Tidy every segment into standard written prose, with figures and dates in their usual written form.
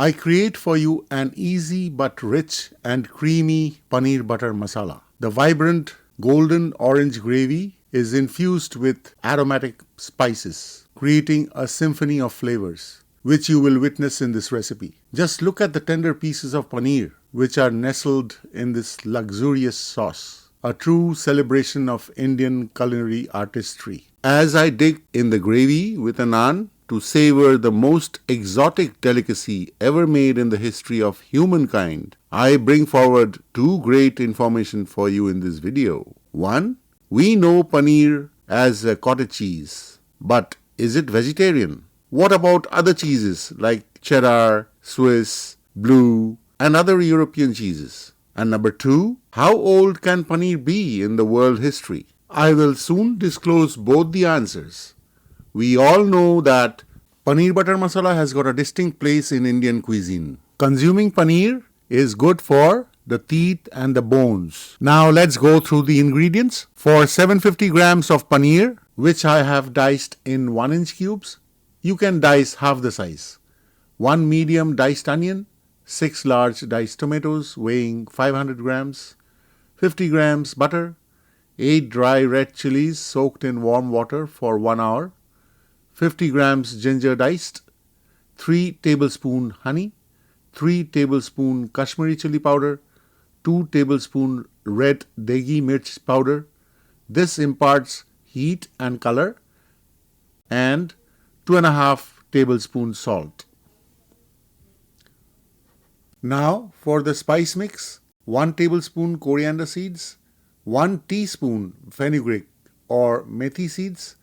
I create for you an easy but rich and creamy Paneer Butter Masala. The vibrant golden orange gravy is infused with aromatic spices, creating a symphony of flavors, which you will witness in this recipe. Just look at the tender pieces of paneer, which are nestled in this luxurious sauce, a true celebration of Indian culinary artistry. As I dig in the gravy with a naan to savor the most exotic delicacy ever made in the history of humankind, I bring forward two great information for you in this video. One, we know paneer as a cottage cheese, but is it vegetarian? What about other cheeses like cheddar, Swiss, blue, and other European cheeses? And number two, how old can paneer be in the world history? I will soon disclose both the answers. We all know that Paneer Butter Masala has got a distinct place in Indian cuisine. Consuming paneer is good for the teeth and the bones. Now let's go through the ingredients. For 750 grams of paneer, which I have diced in 1-inch cubes, you can dice half the size. 1 medium diced onion, 6 large diced tomatoes weighing 500 grams, 50 grams butter, 8 dry red chilies soaked in warm water for 1 hour, 50 grams ginger diced, 3 tablespoons honey, 3 tablespoons Kashmiri chili powder, 2 tablespoons red degi mirch powder. This imparts heat and color, and 2.5 tablespoons salt. Now for the spice mix, 1 tablespoon coriander seeds, 1 teaspoon fenugreek or methi seeds,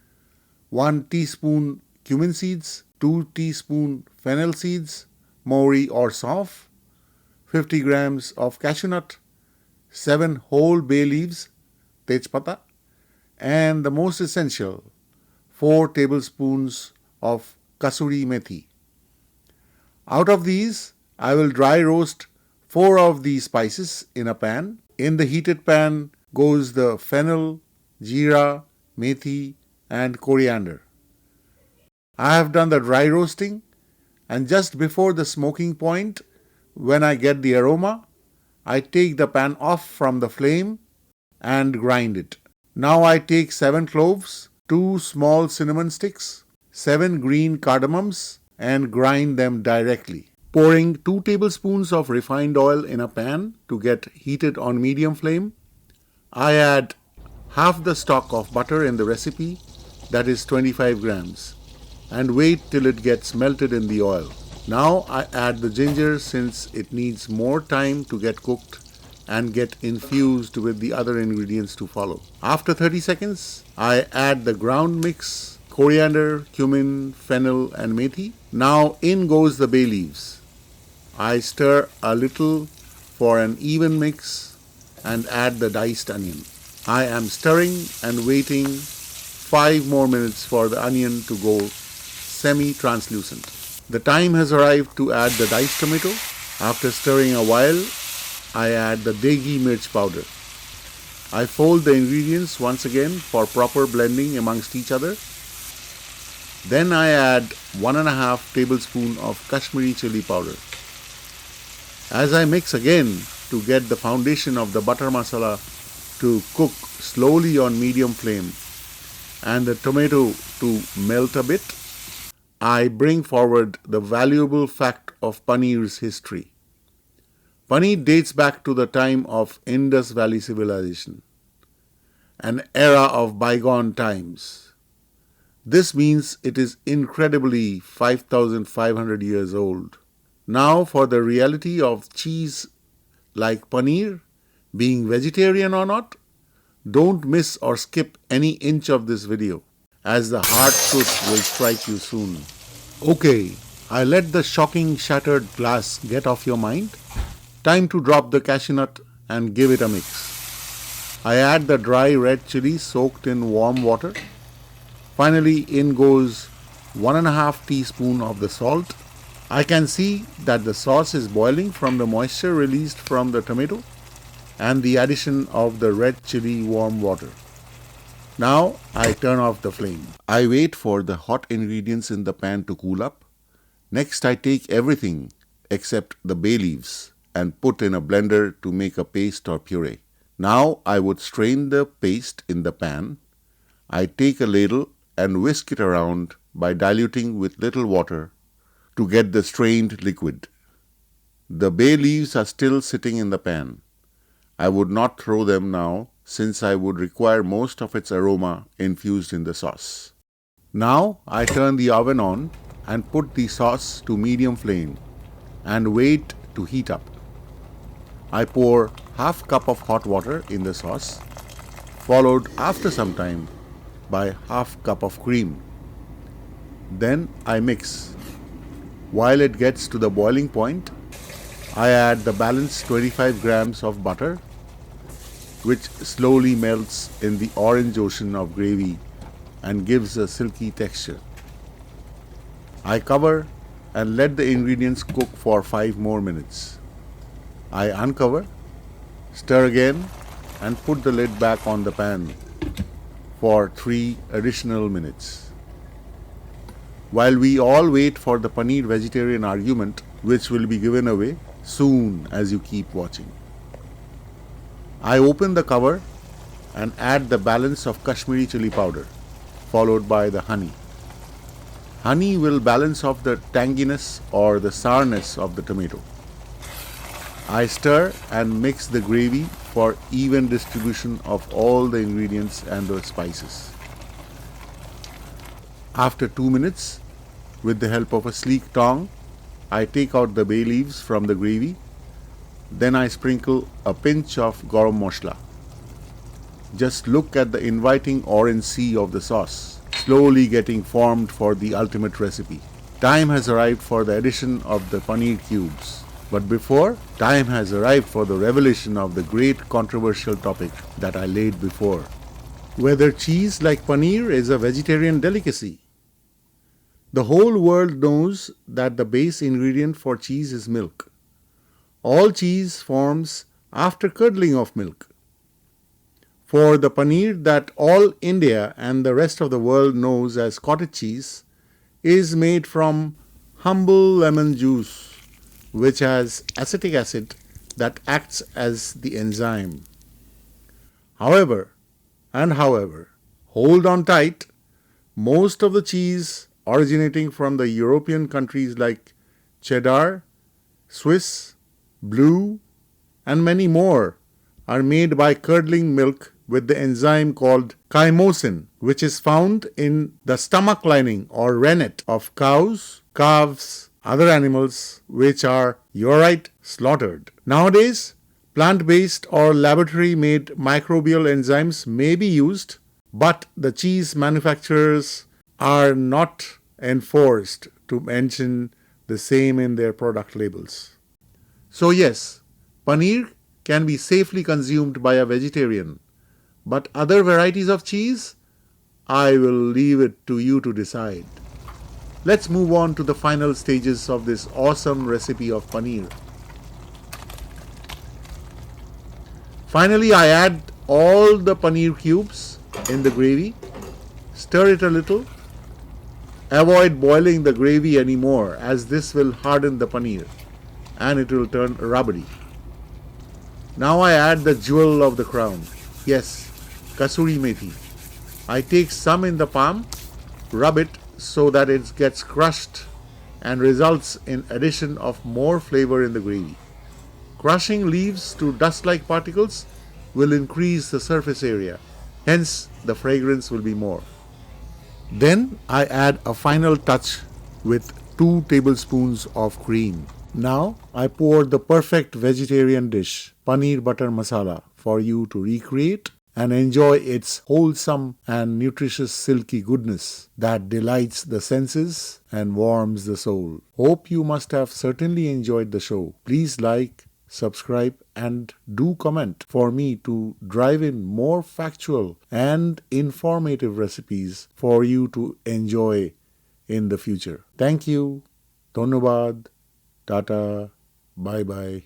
1 teaspoon cumin seeds, 2 teaspoon fennel seeds, mohri or sauf, 50 grams of cashew nut, 7 whole bay leaves, tejpata, and the most essential, 4 tablespoons of kasuri methi. Out of these, I will dry roast 4 of these spices in a pan. In the heated pan goes the fennel, jeera, methi, and coriander. I have done the dry roasting, and just before the smoking point, when I get the aroma, I take the pan off from the flame and grind it. Now I take 7 cloves, 2 small cinnamon sticks, 7 green cardamoms, and grind them directly. Pouring 2 tablespoons of refined oil in a pan to get heated on medium flame, I add half the stock of butter in the recipe, that is 25 grams, and wait till it gets melted in the oil. Now I add the ginger since it needs more time to get cooked and get infused with the other ingredients to follow. After 30 seconds, I add the ground mix, coriander, cumin, fennel, and methi. Now in goes the bay leaves. I stir a little for an even mix and add the diced onion. I am stirring and waiting 5 more minutes for the onion to go semi-translucent. The time has arrived to add the diced tomato. After stirring a while, I add the degi mirch powder. I fold the ingredients once again for proper blending amongst each other. Then I add 1.5 tablespoons of Kashmiri chili powder. As I mix again to get the foundation of the butter masala to cook slowly on medium flame and the tomato to melt a bit, I bring forward the valuable fact of paneer's history. Paneer dates back to the time of Indus Valley civilization, an era of bygone times. This means it is incredibly 5,500 years old. Now for the reality of cheese like paneer, being vegetarian or not, don't miss or skip any inch of this video, as the hard truth will strike you soon. Okay, I let the shocking shattered glass get off your mind. Time to drop the cashew nut and give it a mix. I add the dry red chili soaked in warm water. Finally, in goes 1.5 teaspoons of the salt. I can see that the sauce is boiling from the moisture released from the tomato and the addition of the red chili warm water. Now I turn off the flame. I wait for the hot ingredients in the pan to cool up. Next I take everything except the bay leaves and put in a blender to make a paste or puree. Now I would strain the paste in the pan. I take a ladle and whisk it around by diluting with little water to get the strained liquid. The bay leaves are still sitting in the pan. I would not throw them now since I would require most of its aroma infused in the sauce. Now I turn the oven on and put the sauce to medium flame and wait to heat up. I pour half cup of hot water in the sauce, followed after some time by half cup of cream. Then I mix. While it gets to the boiling point, I add the balanced 25 grams of butter, which slowly melts in the orange ocean of gravy and gives a silky texture. I cover and let the ingredients cook for 5 more minutes. I uncover, stir again, and put the lid back on the pan for 3 additional minutes. While we all wait for the paneer vegetarian argument, which will be given away soon as you keep watching. I open the cover and add the balance of Kashmiri chili powder, followed by the honey. Honey will balance off the tanginess or the sourness of the tomato. I stir and mix the gravy for even distribution of all the ingredients and the spices. After 2 minutes, with the help of a sleek tong, I take out the bay leaves from the gravy. Then I sprinkle a pinch of garam masala. Just look at the inviting orange sea of the sauce, slowly getting formed for the ultimate recipe. Time has arrived for the addition of the paneer cubes. But before, time has arrived for the revelation of the great controversial topic that I laid before. Whether cheese like paneer is a vegetarian delicacy. The whole world knows that the base ingredient for cheese is milk. All cheese forms after curdling of milk. For the paneer that all India and the rest of the world knows as cottage cheese is made from humble lemon juice, which has acetic acid that acts as the enzyme. However, hold on tight, most of the cheese originating from the European countries like cheddar, Swiss, blue, and many more are made by curdling milk with the enzyme called chymosin, which is found in the stomach lining or rennet of cows, calves, other animals which are, you're right, slaughtered. Nowadays, plant-based or laboratory-made microbial enzymes may be used, but the cheese manufacturers are not enforced to mention the same in their product labels. So yes, paneer can be safely consumed by a vegetarian, but other varieties of cheese, I will leave it to you to decide. Let's move on to the final stages of this awesome recipe of paneer. Finally, I add all the paneer cubes in the gravy, stir it a little. Avoid boiling the gravy anymore as this will harden the paneer and it will turn rubbery. Now I add the jewel of the crown. Yes, kasuri methi. I take some in the palm, rub it so that it gets crushed and results in addition of more flavor in the gravy. Crushing leaves to dust-like particles will increase the surface area. Hence, the fragrance will be more. Then I add a final touch with 2 tablespoons of cream. Now I pour the perfect vegetarian dish, Paneer Butter Masala, for you to recreate and enjoy its wholesome and nutritious silky goodness that delights the senses and warms the soul. Hope you must have certainly enjoyed the show. Please like, subscribe and do comment for me to drive in more factual and informative recipes for you to enjoy in the future. Thank you. Dhanyabad. Tata. Bye bye.